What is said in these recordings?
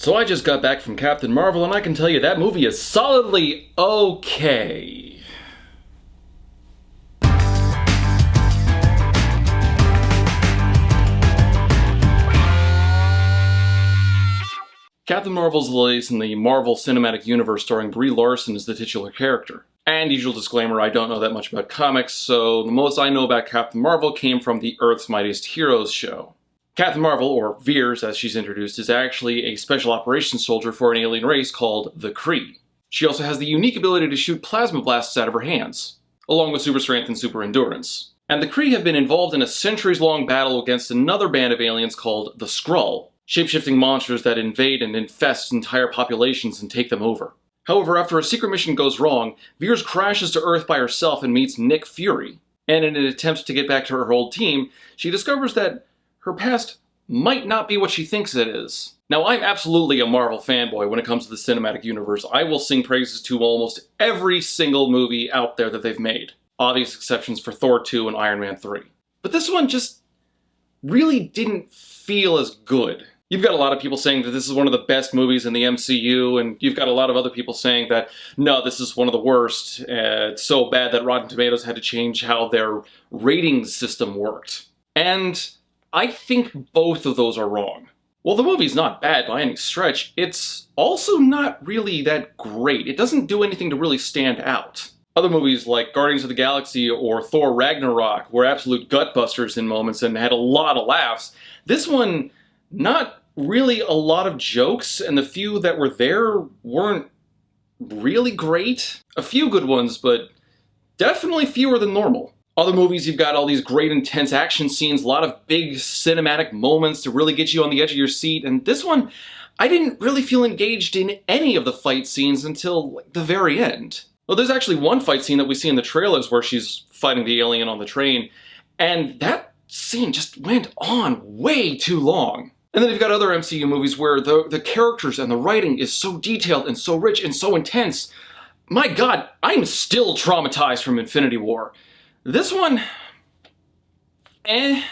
So I just got back from Captain Marvel, and I can tell you that movie is solidly okay. Captain Marvel's the latest in the Marvel Cinematic Universe, starring Brie Larson as the titular character. And usual disclaimer, I don't know that much about comics, so the most I know about Captain Marvel came from the Earth's Mightiest Heroes show. Captain Marvel, or Vers as she's introduced, is actually a special operations soldier for an alien race called the Kree. She also has the unique ability to shoot plasma blasts out of her hands, along with super strength and super endurance. And the Kree have been involved in a centuries-long battle against another band of aliens called the Skrull, shape-shifting monsters that invade and infest entire populations and take them over. However, after a secret mission goes wrong, Vers crashes to Earth by herself and meets Nick Fury. And in an attempt to get back to her old team, she discovers that her past might not be what she thinks it is. Now, I'm absolutely a Marvel fanboy when it comes to the cinematic universe. I will sing praises to almost every single movie out there that they've made. Obvious exceptions for Thor 2 and Iron Man 3. But this one just really didn't feel as good. You've got a lot of people saying that this is one of the best movies in the MCU, and you've got a lot of other people saying that, no, this is one of the worst. It's so bad that Rotten Tomatoes had to change how their rating system worked. And I think both of those are wrong. While the movie's not bad by any stretch, it's also not really that great. It doesn't do anything to really stand out. Other movies like Guardians of the Galaxy or Thor Ragnarok were absolute gutbusters in moments and had a lot of laughs. This one, not really a lot of jokes, and the few that were there weren't really great. A few good ones, but definitely fewer than normal. Other movies, you've got all these great intense action scenes, a lot of big cinematic moments to really get you on the edge of your seat, and this one, I didn't really feel engaged in any of the fight scenes until the very end. Well, there's actually one fight scene that we see in the trailers where she's fighting the alien on the train, and that scene just went on way too long. And then you've got other MCU movies where the characters and the writing is so detailed and so rich and so intense. My God, I'm still traumatized from Infinity War. This one, I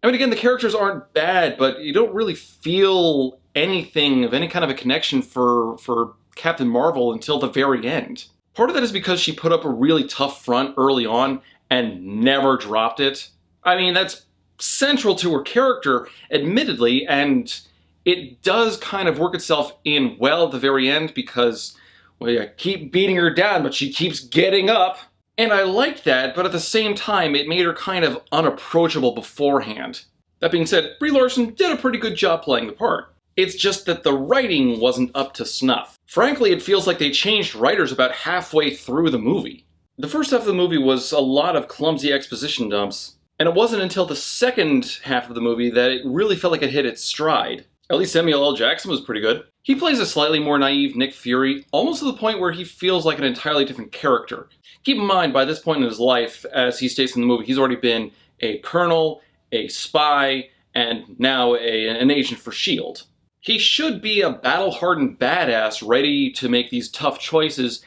mean, again, the characters aren't bad, but you don't really feel anything of any kind of a connection for Captain Marvel until the very end. Part of that is because she put up a really tough front early on and never dropped it. I mean, that's central to her character, admittedly, and it does kind of work itself in well at the very end because, well, you keep beating her down, but she keeps getting up. And I liked that, but at the same time, it made her kind of unapproachable beforehand. That being said, Brie Larson did a pretty good job playing the part. It's just that the writing wasn't up to snuff. Frankly, it feels like they changed writers about halfway through the movie. The first half of the movie was a lot of clumsy exposition dumps, and it wasn't until the second half of the movie that it really felt like it hit its stride. At least Samuel L. Jackson was pretty good. He plays a slightly more naive Nick Fury, almost to the point where he feels like an entirely different character. Keep in mind, by this point in his life, as he states in the movie, he's already been a colonel, a spy, and now an agent for S.H.I.E.L.D. He should be a battle-hardened badass ready to make these tough choices,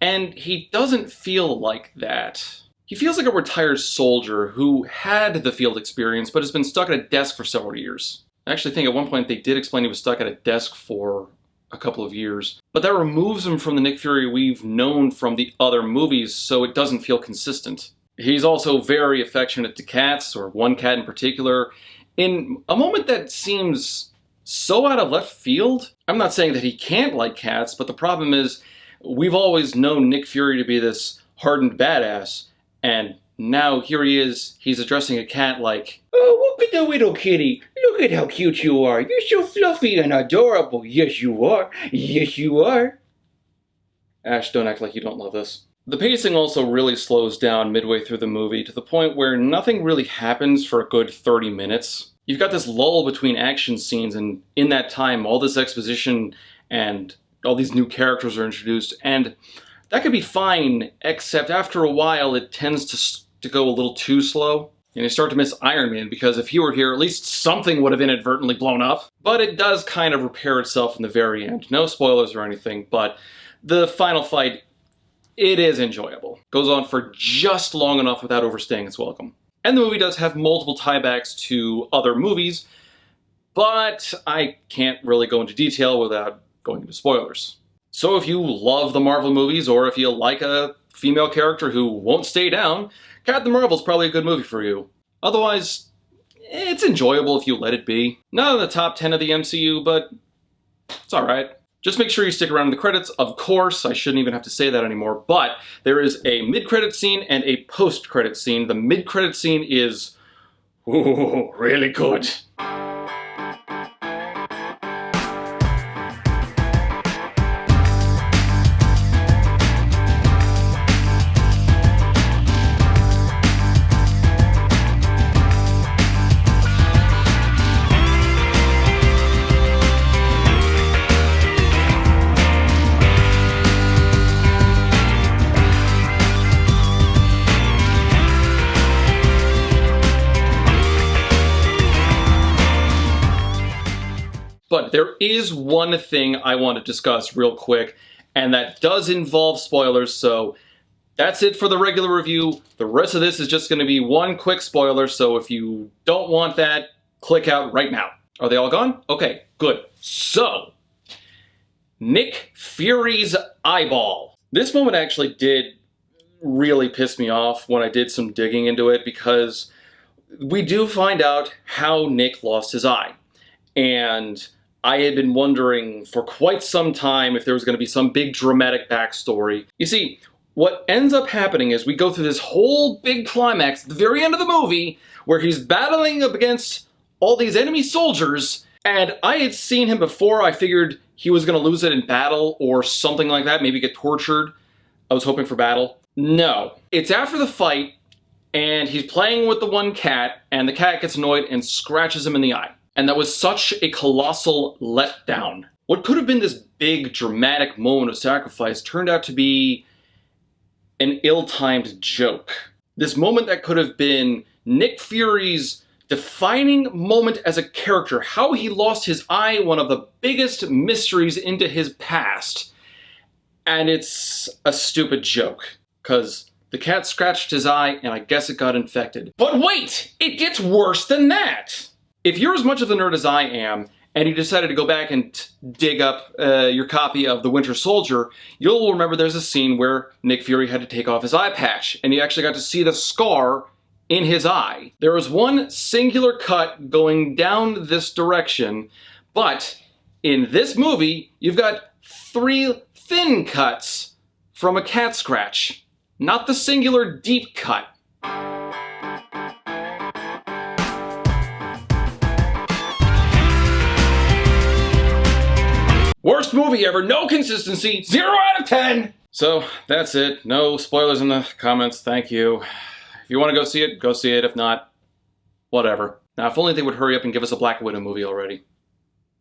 and he doesn't feel like that. He feels like a retired soldier who had the field experience but has been stuck at a desk for several years. I actually think at one point they did explain he was stuck at a desk for a couple of years, but that removes him from the Nick Fury we've known from the other movies, so it doesn't feel consistent. He's also very affectionate to cats, or one cat in particular, in a moment that seems so out of left field. I'm not saying that he can't like cats, but the problem is we've always known Nick Fury to be this hardened badass, and now here he is, he's addressing a cat like, "Oh, look at the little kitty. Look at how cute you are. You're so fluffy and adorable. Yes, you are. Yes, you are." Ash, don't act like you don't love this. The pacing also really slows down midway through the movie to the point where nothing really happens for a good 30 minutes. You've got this lull between action scenes, and in that time, all this exposition and all these new characters are introduced, and that could be fine, except after a while it tends to go a little too slow. And you start to miss Iron Man, because if he were here, at least something would have inadvertently blown up. But it does kind of repair itself in the very end. No spoilers or anything, but the final fight, it is enjoyable. Goes on for just long enough without overstaying its welcome. And the movie does have multiple tiebacks to other movies, but I can't really go into detail without going into spoilers. So if you love the Marvel movies, or if you like a female character who won't stay down, Captain Marvel's probably a good movie for you. Otherwise, it's enjoyable if you let it be. Not in the top 10 of the MCU, but it's alright. Just make sure you stick around in the credits. Of course, I shouldn't even have to say that anymore, but there is a mid-credit scene and a post-credit scene. The mid-credit scene is, ooh, really good. But there is one thing I want to discuss real quick, and that does involve spoilers, so that's it for the regular review. The rest of this is just going to be one quick spoiler, so if you don't want that, click out right now. Are they all gone? Okay, good. So, Nick Fury's eyeball. This moment actually did really piss me off when I did some digging into it, because we do find out how Nick lost his eye. And I had been wondering for quite some time if there was going to be some big dramatic backstory. You see, what ends up happening is we go through this whole big climax at the very end of the movie where he's battling up against all these enemy soldiers, and I had seen him before. I figured he was going to lose it in battle or something like that, maybe get tortured. I was hoping for battle. No. It's after the fight, and he's playing with the one cat, and the cat gets annoyed and scratches him in the eye. And that was such a colossal letdown. What could have been this big, dramatic moment of sacrifice turned out to be an ill-timed joke. This moment that could have been Nick Fury's defining moment as a character, how he lost his eye, one of the biggest mysteries into his past. And it's a stupid joke, because the cat scratched his eye and I guess it got infected. But wait! It gets worse than that! If you're as much of a nerd as I am, and you decided to go back and dig up your copy of The Winter Soldier, you'll remember there's a scene where Nick Fury had to take off his eye patch, and you actually got to see the scar in his eye. There was one singular cut going down this direction, but in this movie, you've got 3 thin cuts from a cat scratch, not the singular deep cut. Worst movie ever, no consistency, 0 out of 10! So, that's it. No spoilers in the comments, thank you. If you want to go see it, go see it. If not, whatever. Now, if only they would hurry up and give us a Black Widow movie already.